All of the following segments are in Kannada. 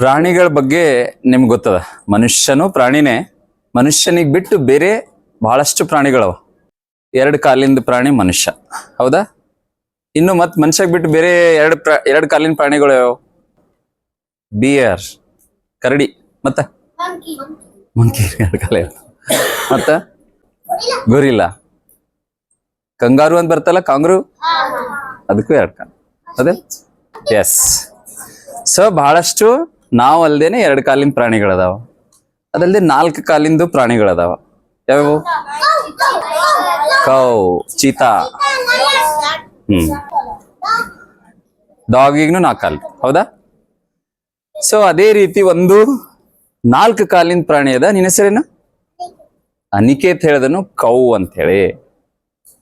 ಪ್ರಾಣಿಗಳ ಬಗ್ಗೆ ನಿಮ್ಗೆ ಗೊತ್ತದ. ಮನುಷ್ಯನು ಪ್ರಾಣಿನೇ. ಮನುಷ್ಯನಿಗೆ ಬಿಟ್ಟು ಬೇರೆ ಬಹಳಷ್ಟು ಪ್ರಾಣಿಗಳವ. ಎರಡು ಕಾಲಿಂದ ಪ್ರಾಣಿ ಮನುಷ್ಯ, ಹೌದಾ? ಇನ್ನು ಮತ್ ಮನುಷ್ಯಗ್ ಬಿಟ್ಟು ಬೇರೆ ಎರಡು ಕಾಲಿನ ಪ್ರಾಣಿಗಳು ಯಾವ? ಬಿಯರ್, ಕರಡಿ, ಮತ್ತ ಮಂಕಿ ಎರಡು ಕಾಲ, ಮತ್ತ ಗೊರಿಲ್ಲ, ಕಂಗಾರು ಅಂತ ಬರ್ತಲ್ಲ, ಕಾಂಗ್ರು, ಅದಕ್ಕೂ ಎರಡು ಕಾಲ. ಅದೇ ಎಸ್. ಸೊ ಬಹಳಷ್ಟು ನಾವು ಅಲ್ದೇನೆ ಎರಡು ಕಾಲಿನ ಪ್ರಾಣಿಗಳದಾವ. ಅದಲ್ದೆ 4 ಕಾಲಿಂದು ಪ್ರಾಣಿಗಳದಾವ. ಯಾವ್ಯಾವು? ಕೌ, ಚೀತಾ, ಡಾಗಿಗ್ನು 4 ಕಾಲು, ಹೌದಾ? ಸೊ ಅದೇ ರೀತಿ ಒಂದು 4 ಕಾಲಿನ ಪ್ರಾಣಿ ಅದ. ನಿನ್ನ ಹೆಸರೇನು? ಅನಿಕೇತ್ ಹೇಳದನು ಕೌ ಅಂತ ಹೇಳಿ,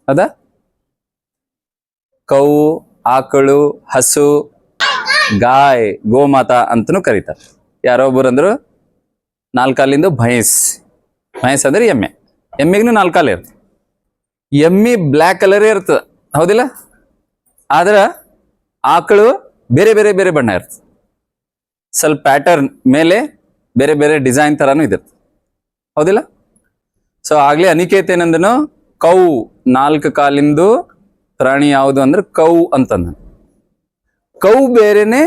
ಹೌದಾ? ಕೌ, ಆಕಳು, ಹಸು, ಗಾಯ್, ಗೋಮಾತಾ ಅಂತನೂ ಕರೀತಾರೆ. ಯಾರೋ ಒಬ್ಬರು ಅಂದ್ರು 4 ಕಾಲಿಂದು ಭೈಂಸ್. ಭೈಂಸ್ ಅಂದ್ರೆ ಎಮ್ಮೆ. ಎಮ್ಮೆಗೂ 4 ಕಾಲು ಇರ್ತದೆ. ಎಮ್ಮಿ ಬ್ಲ್ಯಾಕ್ ಕಲರೇ ಇರ್ತದೆ, ಹೌದಿಲ್ಲ? ಆದ್ರ ಆಕಳು ಬೇರೆ ಬೇರೆ ಬೇರೆ ಬಣ್ಣ ಇರ್ತದೆ. ಸ್ವಲ್ಪ ಪ್ಯಾಟರ್ನ್ ಮೇಲೆ ಬೇರೆ ಬೇರೆ ಡಿಸೈನ್ ತರಾನು ಇದೆ, ಹೌದಿಲ್ಲ? ಸೊ ಆಗ್ಲೇ ಅನಿಕೇತ್ ಏನಂದನು, ಕೌ 4 ಕಾಲಿಂದು ಪ್ರಾಣಿ ಯಾವುದು ಅಂದ್ರೆ ಕೌ ಅಂತಂದ. ಕೌ ಬೇರೆನೆ,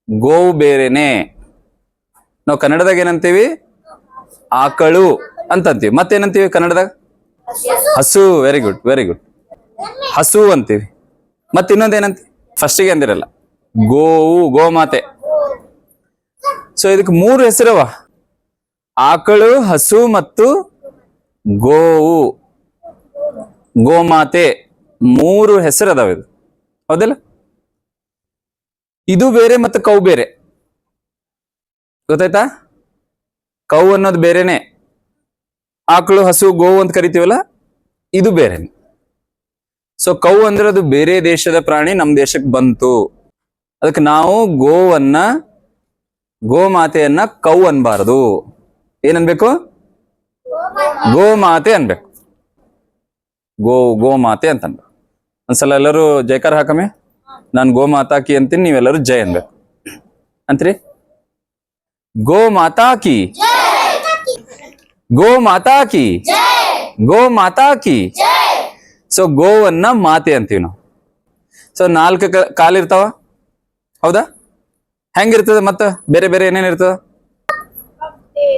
ಗೋವು ಬೇರೆನೆ. ನಾವು ಕನ್ನಡದಾಗ ಏನಂತೀವಿ? ಆಕಳು ಅಂತಂತೀವಿ. ಮತ್ತೇನಂತೀವಿ ಕನ್ನಡದಾಗ? ಹಸು. Very good, very good. ಹಸು ಅಂತೀವಿ. ಮತ್ತ ಇನ್ನೊಂದೇನಂತೀವಿ? ಫಸ್ಟಿಗೆ ಅಂದಿರಲ್ಲ, ಗೋವು, ಗೋಮಾತೆ. ಸೊ ಇದಕ್ಕೆ 3 ಹೆಸರವ: ಆಕಳು, ಹಸು ಮತ್ತು ಗೋವು, ಗೋಮಾತೆ. 3 ಹೆಸರು ಅದಾವ. ಇದು ಹೌದಿಲ್ಲ? ಇದು ಬೇರೆ ಮತ್ತು ಕೌ ಬೇರೆ, ಗೊತ್ತಾಯ್ತಾ? ಕೌ ಅನ್ನೋದು ಬೇರೆನೆ. ಆಕಳು, ಹಸು, ಗೋವು ಅಂತ ಕರಿತೀವಲ್ಲ, ಇದು ಬೇರೆನೆ. ಸೊ ಕೌ ಅಂದ್ರೆ ಅದು ಬೇರೆ ದೇಶದ ಪ್ರಾಣಿ, ನಮ್ಮ ದೇಶಕ್ಕೆ ಬಂತು. ಅದಕ್ಕೆ ನಾವು ಗೋವನ್ನ, ಗೋಮಾತೆಯನ್ನ ಕೌ ಅನ್ಬಾರದು. ಏನನ್ಬೇಕು? ಗೋಮಾತೆ ಅನ್ಬೇಕು. ಗೋಮಾತೆ ಅಂತ ಅನ್ಬೇಕು. ಒಂದ್ಸಲ ಎಲ್ಲರೂ ಜೈಕಾರ ಹಾಕಮೆ. ನಾನು ಗೋಮಾತಾ ಕಿ ಅಂತೀನಿ, ನೀವೆಲ್ಲರೂ ಜೈ ಅನ್ಬೇಕು ಅಂತ್ರಿ. ಗೋಮಾತಾ ಕಿ, ಗೋಮಾತಾ ಕಿ, ಗೋಮಾತಾ ಕಿ. ಸೊ ಗೋವನ್ನ ಮಾತೆ ಅಂತೀವಿ ನಾವು. ಸೊ 4 ಕಾಲಿರ್ತಾವ, ಹೌದಾ? ಹೆಂಗಿರ್ತದ? ಮತ್ತ ಬೇರೆ ಬೇರೆ ಏನೇನ್ ಇರ್ತದ?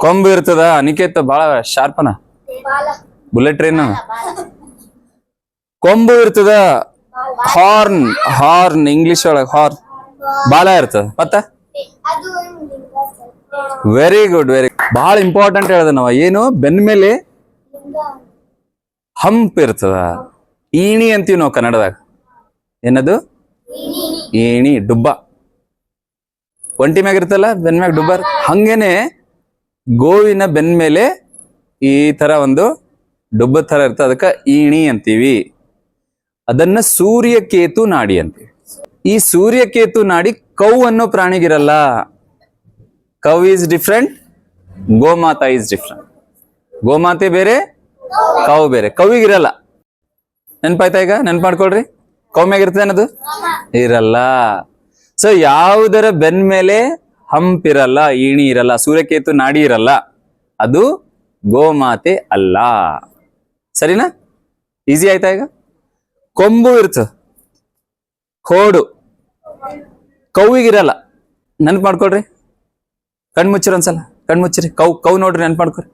ಕೊಂಬು ಇರ್ತದ. ಅನಿಕೇತ್ ಬಹಳ ಶಾರ್ಪನ, ಬುಲೆಟ್ ಟ್ರೈನ್. ಕೊಂಬು ಇರ್ತದ. ಹಾರ್ನ್, ಹಾರ್ನ್ ಇಂಗ್ಲಿಷ್ ಒಳಗ ಹಾರ್ನ್, ಬಾಲ ಇರ್ತದ. ಮತ್ತ ವೆರಿ ಗುಡ್, ವೆರಿ ಬಹಳ ಇಂಪಾರ್ಟೆಂಟ್ ಹೇಳ್ದ ನಾವ. ಏನು? ಬೆನ್ ಮೇಲೆ ಹಂಪ್ ಇರ್ತದ. ಈಣಿ ಅಂತೀವಿ ನಾವು ಕನ್ನಡದಾಗ. ಏನದು? ಏಣಿ, ಡುಬ್ಬ. ಒಂಟಿ ಮ್ಯಾಗ ಇರ್ತಲ್ಲ, ಬೆನ್ ಮ್ಯಾಗ ಡುಬ್ಬ. ಹಂಗೇನೆ ಗೋವಿನ ಬೆನ್ ಮೇಲೆ ಈ ತರ ಒಂದು ಡುಬ್ಬ ತರ ಇರ್ತದೆ, ಅದಕ್ಕ ಈಣಿ ಅಂತೀವಿ. ಅದನ್ನ ಸೂರ್ಯಕೇತು ನಾಡಿ ಅಂತೀವಿ. ಈ ಸೂರ್ಯಕೇತು ನಾಡಿ ಕೌ ಅನ್ನೋ ಪ್ರಾಣಿಗಿರಲ್ಲ. ಕೌ ಈಸ್ ಡಿಫ್ರೆಂಟ್, ಗೋಮಾತಾ ಈಸ್ ಡಿಫ್ರೆಂಟ್. ಗೋಮಾತೆ ಬೇರೆ, ಕೌ ಬೇರೆ. ಕವಿಗಿರಲ್ಲ. ನೆನ್ಪಾಯ್ತಾ? ಈಗ ನೆನ್ಪು ಮಾಡ್ಕೊಳ್ರಿ. ಕೌ ಮ್ಯಾಗ ಇರ್ತದೆ ಅನ್ನೋದು ಇರಲ್ಲ. ಸೊ ಯಾವುದರ ಬೆನ್ ಮೇಲೆ ಹಂಪ್ ಇರಲ್ಲ, ಈಣಿ ಇರಲ್ಲ, ಸೂರ್ಯಕೇತು ನಾಡಿ ಇರಲ್ಲ, ಅದು ಗೋಮಾತೆ ಅಲ್ಲ. ಸರಿನಾ? ಈಸಿ ಆಯ್ತಾ? ಈಗ ಕೊಂಬು ಇರ್ತದೆ, ಕೋಡು. ಕೌವಿಗಿರಲ್ಲ. ನೆನ್ಪು ಮಾಡ್ಕೊಳ್ರಿ. ಕಣ್ಮುಚ್ಚಿರಿ ಒಂದ್ಸಲ, ಕಣ್ಮುಚ್ಚಿರಿ. ಕೌ ನೋಡ್ರಿ, ನೆನ್ಪು ಮಾಡ್ಕೊರಿ.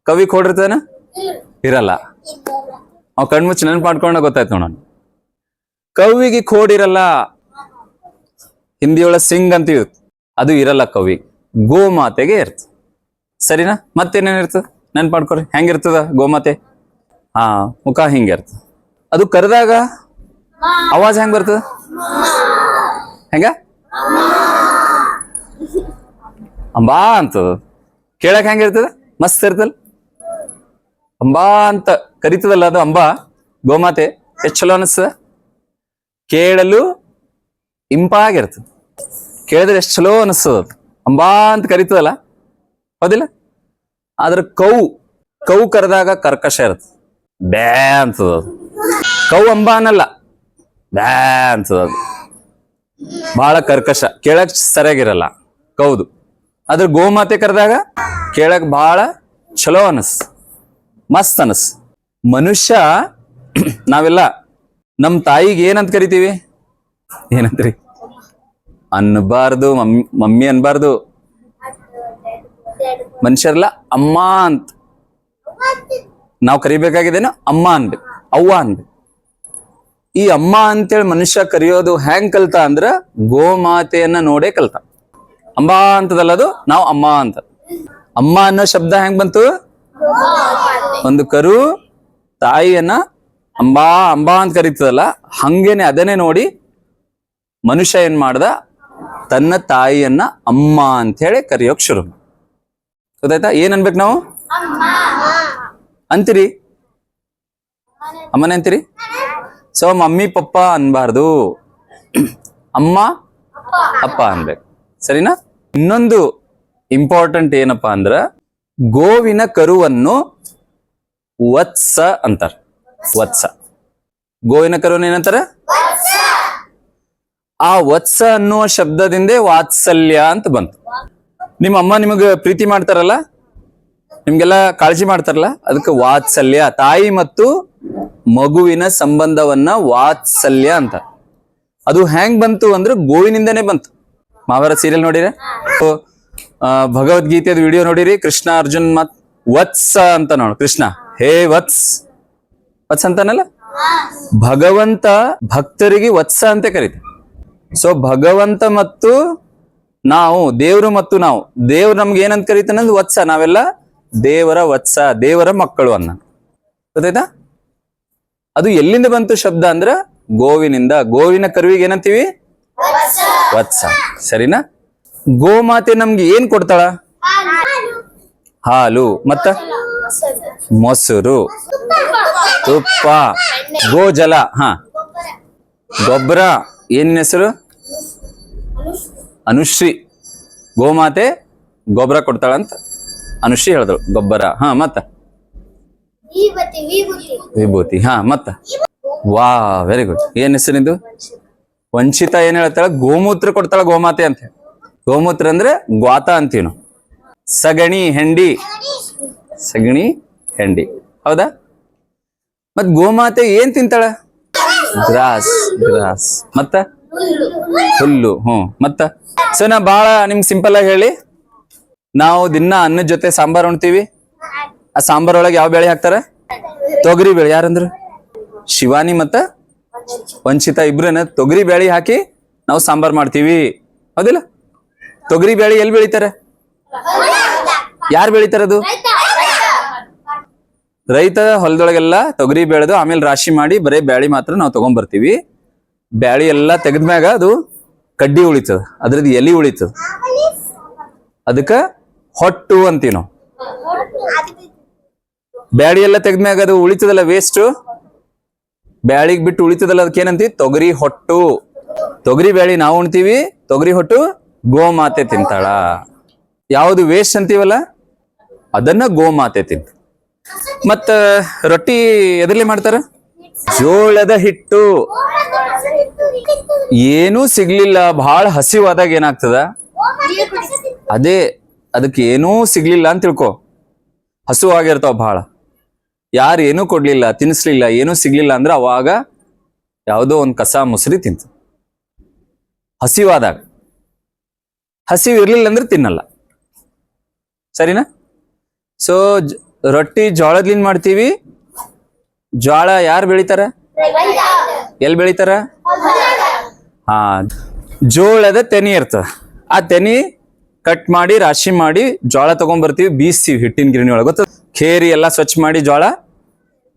ಕವಿಗೆ ಕೋಡಿರ್ತದೇನ? ಇರಲ್ಲ. ಅವ್ ಕಣ್ಮುಚ್ಚಿ ನೆನ್ಪು ಮಾಡ್ಕೊಂಡ ಗೊತ್ತಾಯ್ತು ನೋಡೋಣ. ಕವಿಗೆ ಕೋಡಿರಲ್ಲ. ಹಿಂದಿಯೊಳಗೆ ಸಿಂಗ್ ಅಂತೀವಿ, ಅದು ಇರಲ್ಲ ಕವಿ. ಗೋಮಾತೆಗೆ ಇರ್ತದೆ. ಸರಿನಾ? ಮತ್ತೇನೇನ್ ಇರ್ತದೆ? ನೆನ್ಪು ಮಾಡ್ಕೊರಿ. ಹೆಂಗಿರ್ತದ ಗೋಮಾತೆ? ಮುಖ ಹಿಂಗಿರ್ತದೆ. ಅದು ಕರೆದಾಗ ಅವಾಜ್ ಹೆಂಗ್ ಬರ್ತದ? ಹೆಂಗ? ಅಂಬಾ ಅಂತದ. ಕೇಳಕ್ ಹೆಂಗಿರ್ತದ? ಮಸ್ತ್ ಇರ್ತದ. ಅಂಬಾ ಅಂತ ಕರಿತದಲ್ಲ, ಅದು ಅಂಬಾ ಗೋಮಾತೆ. ಎಷ್ಟು ಚಲೋ ಅನಿಸ್ತದ. ಕೇಳಲು ಇಂಪಾಗಿರ್ತದೆ. ಕೇಳಿದ್ರೆ ಎಷ್ಟು ಚಲೋ ಅನಿಸ್ತದ. ಅಂಬಾ ಅಂತ ಕರಿತದಲ್ಲ, ಹೌದಿಲ್ಲ? ಆದ್ರೆ ಕೌ ಕರೆದಾಗ ಕರ್ಕಶ ಇರ್ತದೆ. ಬ್ಯಾ ಅಂತದ. ಕೌ ಅಂಬಾ ಅನ್ನಲ್ಲ, ಬ್ಯಾ ಅಂತದ. ಅದು ಬಹಳ ಕರ್ಕಶ, ಕೇಳಕ್ ಸರಿಯಾಗಿರಲ್ಲ ಕೌದು. ಅದ್ರ ಗೋಮಾತೆ ಕರೆದಾಗ ಕೇಳಕ್ ಬಹಳ ಚಲೋ ಮಸ್ತ್ ಮನುಷ್ಯ ನಾವೆಲ್ಲ ನಮ್ ತಾಯಿಗೆ ಏನಂತ ಕರಿತೀವಿ? ಏನಂತ್ರಿ? ಅನ್ಬಾರ್ದು, ಮಮ್ಮಿ ಅನ್ಬಾರ್ದು. ಮನುಷ್ಯರೆಲ್ಲ ಅಮ್ಮ ಅಂತ ನಾವು ಕರಿಬೇಕಾಗಿದ್ದೇನು? ಅಮ್ಮ ಅನ್ಬೇಕು, ಅವ್ವ ಅನ್ಬೇಕು. ಈ ಅಮ್ಮ ಅಂತೇಳಿ ಮನುಷ್ಯ ಕರೆಯೋದು ಹೆಂಗ್ ಕಲ್ತ ಅಂದ್ರ ಗೋಮಾತೆಯನ್ನ ನೋಡೇ ಕಲ್ತ. ಅಂಬಾ ಅಂತದಲ್ಲದು, ನಾವು ಅಮ್ಮ ಅಂತ. ಅಮ್ಮ ಅನ್ನೋ ಶಬ್ದ ಹೆಂಗ್ ಬಂತು? ಒಂದು ಕರು ತಾಯಿಯನ್ನ ಅಂಬಾ ಅಂಬಾ ಅಂತ ಕರೀತದಲ್ಲ, ಹಂಗೇನೆ ಅದನ್ನೇ ನೋಡಿ ಮನುಷ್ಯ ಏನ್ ಮಾಡ್ದ, ತನ್ನ ತಾಯಿಯನ್ನ ಅಮ್ಮ ಅಂತ ಹೇಳಿ ಕರೆಯೋಕ್ ಶುರು. ಗೊತ್ತಾಯ್ತಾ? ಏನ್ ಅನ್ಬೇಕು ನಾವು? ಅಂತೀರಿ? ಅಮ್ಮನೇ ಅಂತೀರಿ? ಸೊ ಮಮ್ಮಿ ಪಪ್ಪ ಅನ್ಬಾರ್ದು, ಅಮ್ಮ ಅಪ್ಪ ಅನ್ಬೇಕು. ಸರಿನಾ? ಇನ್ನೊಂದು ಇಂಪಾರ್ಟೆಂಟ್ ಏನಪ್ಪಾ ಅಂದ್ರ, ಗೋವಿನ ಕರುವನ್ನು ವತ್ಸ ಅಂತಾರ. ವತ್ಸ, ಗೋವಿನ ಕರುವನ್ನು ಏನಂತಾರ? ಆ ವತ್ಸ ಅನ್ನುವ ಶಬ್ದದಿಂದ ವಾತ್ಸಲ್ಯ ಅಂತ ಬಂತು. ನಿಮ್ಮ ಅಮ್ಮ ನಿಮಗ ಪ್ರೀತಿ ಮಾಡ್ತಾರಲ್ಲ, ನಿಮ್ಗೆಲ್ಲ ಕಾಳಜಿ ಮಾಡ್ತಾರಲ್ಲ, ಅದಕ್ಕೆ ವಾತ್ಸಲ್ಯ. ತಾಯಿ ಮತ್ತು ಮಗುವಿನ ಸಂಬಂಧವನ್ನ ವಾತ್ಸಲ್ಯ ಅಂತ. ಅದು ಹೆಂಗ್ ಬಂತು ಅಂದ್ರೆ ಗೋವಿನಿಂದನೇ ಬಂತು. ಮಹಾಭಾರತ ಸೀರಿಯಲ್ ನೋಡಿರ, ಭಗವದ್ಗೀತೆದ ವಿಡಿಯೋ ನೋಡಿರಿ, ಕೃಷ್ಣ ಅರ್ಜುನ್ ಮತ್ ವತ್ಸ ಅಂತ ನೋಡು. ಕೃಷ್ಣ ಹೇ ವತ್ಸ್ ಅಂತಾನಲ್ಲ, ಭಗವಂತ ಭಕ್ತರಿಗೆ ವತ್ಸ ಅಂತ ಕರೀತಾರೆ. ಸೊ ಭಗವಂತ ಮತ್ತು ನಾವು, ದೇವರು ಮತ್ತು ನಾವು, ದೇವ್ರು ನಮ್ಗೆ ಏನಂತ ಕರೀತಾನೆ ಅಂದ್ರೆ ವತ್ಸ. ನಾವೆಲ್ಲ ದೇವರ ವತ್ಸ, ದೇವರ ಮಕ್ಕಳು ಅನ್ನ. ಗೊತ್ತಾಯ್ತಾ? ಅದು ಎಲ್ಲಿಂದ ಬಂತು ಶಬ್ದ ಅಂದ್ರ ಗೋವಿನಿಂದ. ಗೋವಿನ ಕರುವಿಗೆ ಏನಂತೀವಿ? ವತ್ಸ. ಸರಿನಾ? ಗೋಮಾತೆ ನಮ್ಗೆ ಏನ್ ಕೊಡ್ತಾಳ? ಹಾಲು, ಮತ್ತ ಮೊಸರು, ತುಪ್ಪ, ಗೋಜಲ, ಗೊಬ್ಬರ. ಏನಿನ ಹೆಸರು? ಅನುಶ್ರೀ. ಗೋಮಾತೆ ಗೊಬ್ಬರ ಕೊಡ್ತಾಳಂತ ಅನುಶ್ರೀ ಹೇಳಿದ್ರು. ಗೊಬ್ಬರ, ಮತ್ತ ವಿಭೂತಿ, ಮತ್ತ ವಾ, ವೆರಿ ಗುಡ್. ಏನ್ ಹೆಸರಿದು? ವಂಚಿತ. ಏನ್ ಹೇಳ್ತಾಳ? ಗೋಮೂತ್ರ ಕೊಡ್ತಾಳ ಗೋಮಾತೆ ಅಂತ. ಗೋಮೂತ್ರ ಅಂದ್ರೆ ಗ್ವಾತ ಅಂತೀವಿ ನಾವು. ಸಗಣಿ ಹೆಂಡಿ, ಸಗಣಿ ಹೆಂಡಿ, ಹೌದಾ? ಮತ್ ಗೋಮಾತೆ ಏನ್ ತಿಂತಾಳ? ಗ್ರಾಸ್, ಮತ್ತ ಹುಲ್ಲು. ಮತ್ತ ಸೊ ನಾ ಬಾಳ ನಿಮ್ಗೆ ಸಿಂಪಲ್ ಆಗಿ ಹೇಳಿ, ನಾವು ದಿನ ಅನ್ನದ ಜೊತೆ ಸಾಂಬಾರ್ ಉಣ್ತೀವಿ. ಆ ಸಾಂಬಾರ್ ಒಳಗೆ ಯಾವ ಬೇಳೆ ಹಾಕ್ತಾರ? ತೊಗರಿ ಬೇಳೆ. ಯಾರಂದ್ರು? ಶಿವಾನಿ ಮತ್ತ ವಂಚಿತ ಇಬ್ರನ್ನ ತೊಗರಿ ಬೇಳೆ ಹಾಕಿ ನಾವು ಸಾಂಬಾರ್ ಮಾಡ್ತೀವಿ, ಹೌದಿಲ್ಲ? ತೊಗರಿ ಬೇಳೆ ಎಲ್ಲಿ ಬೆಳಿತಾರೆ? ಯಾರು ಬೆಳಿತಾರದು? ರೈತ ಹೊಲದೊಳಗೆಲ್ಲ ತೊಗರಿ ಬೆಳೆದು ಆಮೇಲೆ ರಾಶಿ ಮಾಡಿ ಬರೀ ಬ್ಯಾಳಿ ಮಾತ್ರ ನಾವು ತಗೊಂಡ್ ಬರ್ತೀವಿ. ಬ್ಯಾಳಿ ಎಲ್ಲ ತೆಗೆದ್ಮ್ಯಾಗ ಅದು ಕಡ್ಡಿ ಉಳಿತದ, ಅದ್ರದ್ದು ಎಲಿ ಉಳಿತದ. ಅದಕ್ಕ ಹೊಟ್ಟು ಅಂತೀವಿ ನಾವು. ಬ್ಯಾಳಿ ಎಲ್ಲ ತೆಗೆದ್ಮ್ಯಾಗ ಅದು ಉಳಿತದಲ್ಲ, ವೇಸ್ಟ್ ಬ್ಯಾಳಿಗ್ ಬಿಟ್ಟು ಉಳಿತದಲ್ಲ, ಅದಕ್ಕೆ ಏನಂತೀವಿ? ತೊಗರಿ ಹೊಟ್ಟು. ತೊಗರಿ ಬ್ಯಾಳಿ ನಾವು ಉಣ್ತೀವಿ, ತೊಗರಿ ಹೊಟ್ಟು ಗೋಮಾತೆ ತಿಂತಾಳ. ಯಾವುದು ವೇಸ್ಟ್ ಅಂತೀವಲ್ಲ ಅದನ್ನ ಗೋಮಾತೆ ತಿಂತ. ಮತ್ತ ರೊಟ್ಟಿ ಎದರ್ಲಿ ಮಾಡ್ತಾರ? ಜೋಳದ ಹಿಟ್ಟು. ಏನೂ ಸಿಗ್ಲಿಲ್ಲ, ಬಹಳ ಹಸಿವಾದಾಗ ಏನಾಗ್ತದ? ಅದೇ, ಅದಕ್ಕೆ ಏನೂ ಸಿಗ್ಲಿಲ್ಲ ಅಂತ ತಿಳ್ಕೊ, ಹಸುವಾಗಿರ್ತಾವ ಬಹಳ. ಯಾರು ಏನೂ ಕೊಡ್ಲಿಲ್ಲ, ತಿನ್ನಿಸ್ಲಿಲ್ಲ, ಏನೂ ಸಿಗ್ಲಿಲ್ಲ ಅಂದ್ರೆ ಅವಾಗ ಯಾವುದೋ ಒಂದು ಕಸ ಮುಸ್ರಿ ತಿಂತ. ಹಸಿವಾದಾಗ. ಹಸಿವು ಇರ್ಲಿಲ್ಲ ಅಂದ್ರೆ ತಿನ್ನಲ್ಲ. ಸರಿನಾ? ಸೊ ರೊಟ್ಟಿ ಜೋಳದ್ಲಿಂದ ಮಾಡ್ತೀವಿ. ಜೋಳ ಯಾರು ಬೆಳಿತಾರ? ಎಲ್ಲಿ ಬೆಳಿತಾರ? ಜೋಳದ ತೆನಿ ಇರ್ತದ. ಆ ತೆನಿ ಕಟ್ ಮಾಡಿ ರಾಶಿ ಮಾಡಿ ಜೋಳ ತಗೊಂಡ್ಬರ್ತೀವಿ, ಬೀಸ್ತೀವಿ ಹಿಟ್ಟಿನ ಗಿರಣಿ ಒಳಗೆ. ಗೊತ್ತ? ಖೇರಿ ಎಲ್ಲ ಸ್ವಚ್ಛ ಮಾಡಿ ಜೋಳ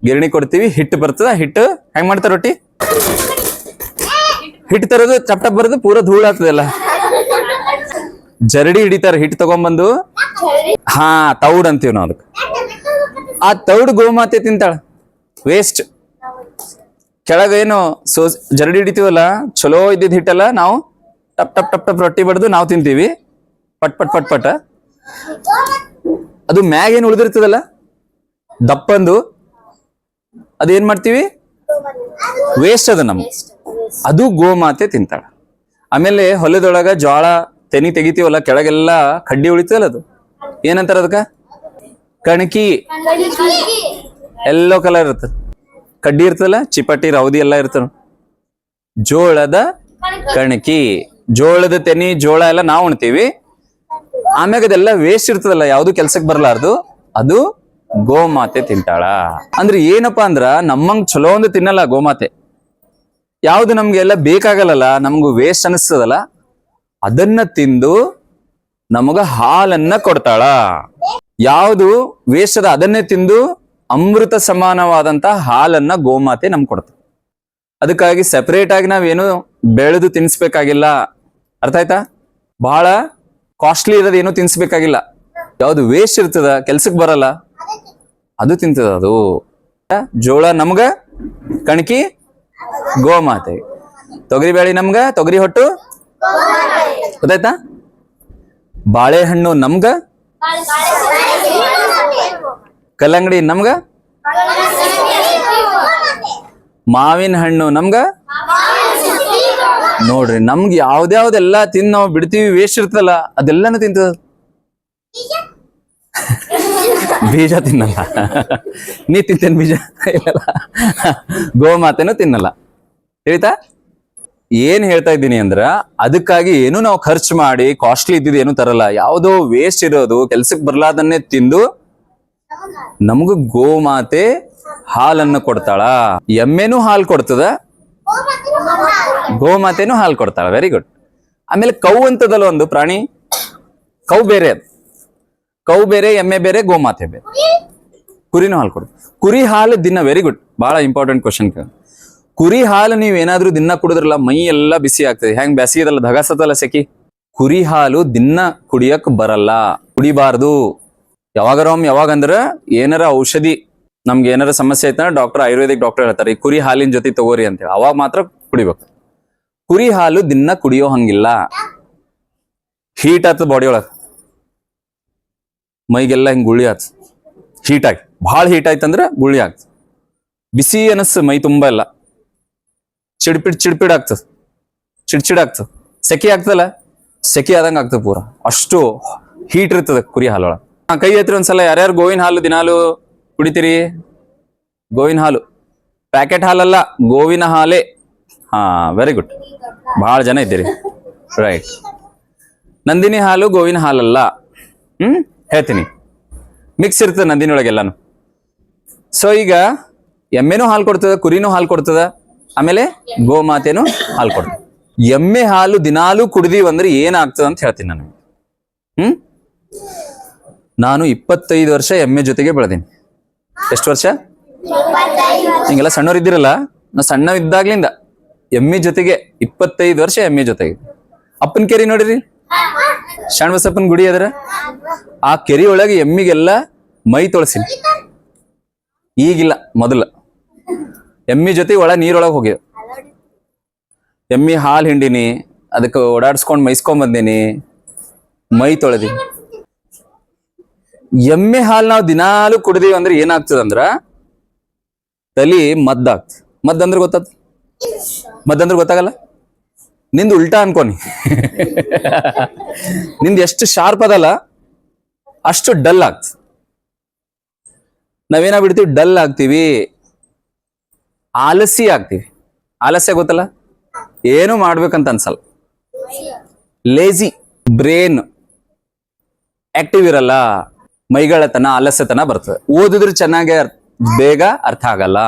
ಗಿರಣಿ ಕೊಡ್ತೀವಿ, ಹಿಟ್ಟು ಬರ್ತದ. ಹಿಟ್ಟು ಹೆಂಗ್ ಮಾಡ್ತಾರ? ರೊಟ್ಟಿ ಹಿಟ್ಟು ತರೋದು ಟಪ್ ಟಪ್ ಬರೋದು, ಪೂರ ಧೂಳ ಆಗ್ತದಲ್ಲ. ಜರಡಿ ಹಿಡಿತಾರ ಹಿಟ್ಟು ತಗೊಂಡ್ಬಂದು, ತೌಡ್ ಅಂತೀವಿ ನಾವು ಅದಕ್ಕೆ. ಆ ತೌಡ್ ಗೋಮಾತೆ ತಿಂತಾಳ. ವೇಸ್ಟ್. ಕೆಳಗೇನು ಜರಡಿ ಹಿಡಿತೀವಲ್ಲ, ಚಲೋ ಇದ್ದಿದ್ ಹಿಟ್ಟಲ್ಲ, ನಾವು ಟಪ್ ಟಪ್ ಟಪ್ ಟಪ್ ರೊಟ್ಟಿ ಬಡ್ದು ನಾವು ತಿಂತೀವಿ, ಪಟ್ ಪಟ್ ಪಟ್ ಪಟ್. ಅದು ಮ್ಯಾಗ ಏನು ಉಳಿದಿರ್ತದಲ್ಲ ದಪ್ಪಂದು, ಅದೇನ್ ಮಾಡ್ತೀವಿ? ವೇಸ್ಟ್ ಅದ ನಮ್ಗೆ. ಅದು ಗೋಮಾತೆ ತಿಂತಾಳ. ಆಮೇಲೆ ಹೊಲದೊಳಗ ಜೋಳ ತೆನಿ ತೆಗಿತೀವಲ್ಲ ಕೆಳಗೆಲ್ಲ ಕಡ್ಡಿ ಉಳಿತಲ್ಲ ಅದು ಏನಂತಾರ ಅದಕ್ಕ ಕಣಕಿ. ಎಲ್ಲೋ ಕಲರ್ ಇರ್ತದ, ಕಡ್ಡಿ ಇರ್ತದಲ್ಲ, ಚಿಪಟಿ ರೌದಿ ಎಲ್ಲ ಇರ್ತದ. ಜೋಳದ ಕಣಕಿ, ಜೋಳದ ತೆನಿ ಜೋಳ ಎಲ್ಲ ನಾವು ಉಣ್ತೀವಿ. ಆಮ್ಯಾಗ ಅದೆಲ್ಲ ವೇಸ್ಟ್ ಇರ್ತದಲ್ಲ, ಯಾವ್ದು ಕೆಲ್ಸಕ್ಕೆ ಬರ್ಲಾರ್ದು, ಅದು ಗೋಮಾತೆ ತಿಂತಾಳ. ಅಂದ್ರೆ ಏನಪ್ಪಾ ಅಂದ್ರ ನಮ್ಮಂಗ್ ಚಲೋ ಒಂದು ತಿನ್ನಲ್ಲ ಗೋಮಾತೆ. ಯಾವ್ದು ನಮ್ಗೆಲ್ಲ ಬೇಕಾಗಲ್ಲ, ನಮ್ಗೂ ವೇಸ್ಟ್ ಅನಿಸ್ತದಲ್ಲ, ಅದನ್ನ ತಿಂದು ನಮಗ ಹಾಲನ್ನ ಕೊಡ್ತಾಳ. ಯಾವುದು ವೇಸ್ಟ್ ಅದ ಅದನ್ನೇ ತಿಂದು ಅಮೃತ ಸಮಾನವಾದಂತ ಹಾಲನ್ನ ಗೋಮಾತೆ ನಮ್ಗೆ ಕೊಡ್ತಾಳೆ. ಅದಕ್ಕಾಗಿ ಸೆಪರೇಟ್ ಆಗಿ ನಾವೇನು ಬೆಳೆದು ತಿನ್ಸ್ಬೇಕಾಗಿಲ್ಲ. ಅರ್ಥ ಆಯ್ತಾ? ಬಹಳ ಕಾಸ್ಟ್ಲಿ ಇರೋದೇನು ತಿನ್ಸ್ಬೇಕಾಗಿಲ್ಲ. ಯಾವ್ದು ವೇಸ್ಟ್ ಇರ್ತದ, ಕೆಲ್ಸಕ್ಕೆ ಬರಲ್ಲ, ಅದು ತಿಂತದ. ಅದು ಜೋಳ ನಮ್ಗ, ಕಣಕಿ ಗೋಮಾತೆ, ತೊಗರಿ ಬೇಳೆ ನಮ್ಗ, ತೊಗರಿ ಹೊಟ್ಟು ಗೊತ್ತಾಯ್ತಾ? ಬಾಳೆಹಣ್ಣು ನಮ್ಗ, ಕಲ್ಲಂಗಡಿ ನಮ್ಗ, ಮಾವಿನ ಹಣ್ಣು ನಮ್ಗ. ನೋಡ್ರಿ, ನಮ್ಗೆ ಯಾವ್ದ್ಯಾವ್ದೆಲ್ಲ ತಿಂದು ನಾವು ಬಿಡ್ತೀವಿ, ವೇಸ್ಟ್ ಇರ್ತಲ್ಲ, ಅದೆಲ್ಲಾನು ತಿಂತದ. ಬೀಜ ತಿನ್ನಲ್ಲ. ನೀ ತಿಂತೇನ್ ಬೀಜ? ಇಲ್ಲ, ಗೋಮಾತೆನೂ ತಿನ್ನಲ್ಲ. ಹೇಳ್ತಾ ಏನ್ ಹೇಳ್ತಾ ಇದ್ದೀನಿ ಅಂದ್ರ, ಅದಕ್ಕಾಗಿ ಏನು ನಾವು ಖರ್ಚು ಮಾಡಿ ಕಾಸ್ಟ್ಲಿ ಇದ್ದಿದ್ದು ಏನು ತರಲ್ಲ. ಯಾವುದೋ ವೇಸ್ಟ್ ಇರೋದು, ಕೆಲ್ಸಕ್ಕೆ ಬರ್ಲಾದನ್ನೇ ತಿಂದು ನಮಗೂ ಗೋಮಾತೆ ಹಾಲನ್ನು ಕೊಡ್ತಾಳ. ಎಮ್ಮೆನೂ ಹಾಲು ಕೊಡ್ತದ, ಗೋಮಾತೆನೂ ಹಾಲು ಕೊಡ್ತಾಳ. Very good. ಆಮೇಲೆ ಕೌ ಅಂತದಲ್ಲ ಒಂದು ಪ್ರಾಣಿ, ಕೌ ಬೇರೆ, ಅದು ಕೌ ಬೇರೆ, ಎಮ್ಮೆ ಬೇರೆ, ಗೋಮಾತೆ ಬೇರೆ. ಕುರಿನೂ ಹಾಲು ಕೊಡ್ತದೆ. ಕುರಿ ಹಾಲು ದಿನ, ವೆರಿ ಗುಡ್, ಬಹಳ ಇಂಪಾರ್ಟೆಂಟ್ ಕ್ವಶನ್. ಕುರಿ ಹಾಲು ನೀವ್ ಏನಾದ್ರೂ ದಿನ ಕುಡಿದ್ರಲ್ಲ, ಮೈ ಎಲ್ಲ ಬಿಸಿ ಆಗ್ತದೆ. ಹೆಂಗ್ ಬ್ಯಾಸಿಗೆದಲ್ಲ, ಧಗಾಸತ್ತಲ್ಲ ಸೆಕಿ. ಕುರಿ ಹಾಲು ದಿನ ಕುಡಿಯಕ್ ಬರಲ್ಲ, ಕುಡಿಬಾರ್ದು. ಯಾವಾಗಂದ್ರ ಏನಾರ ಔಷಧಿ, ನಮ್ಗೆ ಏನಾರ ಸಮಸ್ಯೆ ಐತ ಡಾಕ್ಟರ್, ಆಯುರ್ವೇದಿಕ್ ಡಾಕ್ಟರ್ ಹೇಳ್ತಾರೆ, ಈ ಕುರಿ ಹಾಲಿನ ಜೊತೆ ತಗೋರಿ ಅಂತ ಹೇಳಿ, ಅವಾಗ ಮಾತ್ರ ಕುಡಿಬೇಕು. ಕುರಿ ಹಾಲು ದಿನ ಕುಡಿಯೋ ಹಂಗಿಲ್ಲ. ಹೀಟ್ ಆತದ ಬಾಡಿ ಒಳಗ, ಮೈಗೆಲ್ಲ ಹಿಂಗ್ ಗುಳಿ ಆತ, ಹೀಟ್ ಆಗಿ, ಭಾಳ ಹೀಟ್ ಆಯ್ತಂದ್ರ ಗುಳಿ ಆಗ್ತದ. ಬಿಸಿ ಅನಸ್ ಮೈ ತುಂಬಾ ಎಲ್ಲ ಚಿಡ್ಪಿಡ್ ಆಗ್ತದ, ಚಿಡ್ಚಿಡ್ ಆಗ್ತದ. ಸೆಕೆ ಆಗ್ತದಲ್ಲ, ಸೆಕೆ ಆದಂಗ ಆಗ್ತದ ಪೂರ, ಅಷ್ಟು ಹೀಟ್ ಇರ್ತದ ಕುರಿ ಹಾಲೊಳ. ಕೈ ಎತ್ರಿ ಒಂದ್ಸಲ, ಯಾರ್ಯಾರು ಗೋವಿನ ಹಾಲು ದಿನಾಲು ಕುಡಿತೀರಿ? ಗೋವಿನ ಹಾಲು, ಪ್ಯಾಕೆಟ್ ಹಾಲಲ್ಲ, ಗೋವಿನ ಹಾಲೇ. ಹಾ, ವೆರಿ ಗುಡ್, ಬಹಳ ಜನ ಇದ್ದೀರಿ. ರೈಟ್. ನಂದಿನಿ ಹಾಲು ಗೋವಿನ ಹಾಲಲ್ಲ. ಹೇಳ್ತೀನಿ, ಮಿಕ್ಸ್ ಇರ್ತದೆ ನಂದಿನಿ ಒಳಗೆಲ್ಲಾನು. ಸೊ ಈಗ ಎಮ್ಮೆನೂ ಹಾಲು ಕೊಡ್ತದ, ಕುರಿನೂ ಹಾಲು ಕೊಡ್ತದ, ಆಮೇಲೆ ಗೋಮಾತೆನೂ ಹಾಲು ಕೊಡ್ತದೆ. ಎಮ್ಮೆ ಹಾಲು ದಿನಾಲೂ ಕುಡಿದೀವಂದ್ರೆ ಏನಾಗ್ತದ ಅಂತ ಹೇಳ್ತೀನಿ ನಾನು. ನಾನು 25 ವರ್ಷ ಎಮ್ಮೆ ಜೊತೆಗೆ ಬೆಳೆದೀನಿ. ಎಷ್ಟು ವರ್ಷ? ಹಿಂಗೆಲ್ಲ ಸಣ್ಣವ್ರು ಇದ್ದೀರಲ್ಲ, ನಾ ಸಣ್ಣ ಇದ್ದಾಗ್ಲಿಂದ ಎಮ್ಮೆ ಜೊತೆಗೆ 25 ವರ್ಷ ಎಮ್ಮೆ ಜೊತೆಗೆ. ಅಪ್ಪನ ಕೆರಿ ನೋಡಿರಿ, ಶರಣಬಸಪ್ಪನ ಗುಡಿ ಅದರ, ಆ ಕೆರಿ ಒಳಗೆ ಎಮ್ಮಿಗೆಲ್ಲ ಮೈ ತೊಳಸಿನಿ. ಈಗಿಲ್ಲ, ಮೊದಲ ಎಮ್ಮಿ ಜೊತೆ ನೀರೊಳಗೆ ಹೋಗಿ ಎಮ್ಮಿ ಹಾಲು ಹಿಂಡಿನಿ, ಅದಕ್ಕೆ ಓಡಾಡ್ಸ್ಕೊಂಡ್ ಮೈಸ್ಕೊಂಡ್ ಬಂದೀನಿ, ಮೈ ತೊಳೆದಿ. ಎಮ್ಮೆ ಹಾಲು ನಾವು ದಿನಾಲು ಕುಡಿದೀವಿ ಅಂದ್ರೆ ಏನಾಗ್ತದಂದ್ರ ತಲಿ ಮದ್ದಾಗ್ತದೆ. ಮದ್ದಂದ್ರೆ ಗೊತ್ತಾಗ್ತದೆ? ಮದ್ದಂದ್ರೆ ಗೊತ್ತಾಗಲ್ಲ? ನಿಂದು ಉಲ್ಟಾ ಅನ್ಕೋನಿ. ನಿಂದು ಎಷ್ಟು ಶಾರ್ಪ್ ಅದಲ್ಲ ಅಷ್ಟು ಡಲ್ ಆಗ್ತದೆ. ನಾವೇನಾಗ್ಬಿಡ್ತೀವಿ, ಡಲ್ ಆಗ್ತೀವಿ, ಆಲಸಿ ಆಗ್ತೀವಿ. ಆಲಸ್ಯ ಗೊತ್ತಲ್ಲ, ಏನು ಮಾಡ್ಬೇಕಂತ ಅನ್ಸಲ್ಲ, ಲೇಜಿ, ಬ್ರೇನ್ ಆಕ್ಟಿವ್ ಇರಲ್ಲ, ಮೈಗಳತನ, ಆಲಸ್ಯತನ ಬರ್ತದೆ. ಓದಿದ್ರೆ ಚೆನ್ನಾಗಿ ಬೇಗ ಅರ್ಥ ಆಗಲ್ಲ,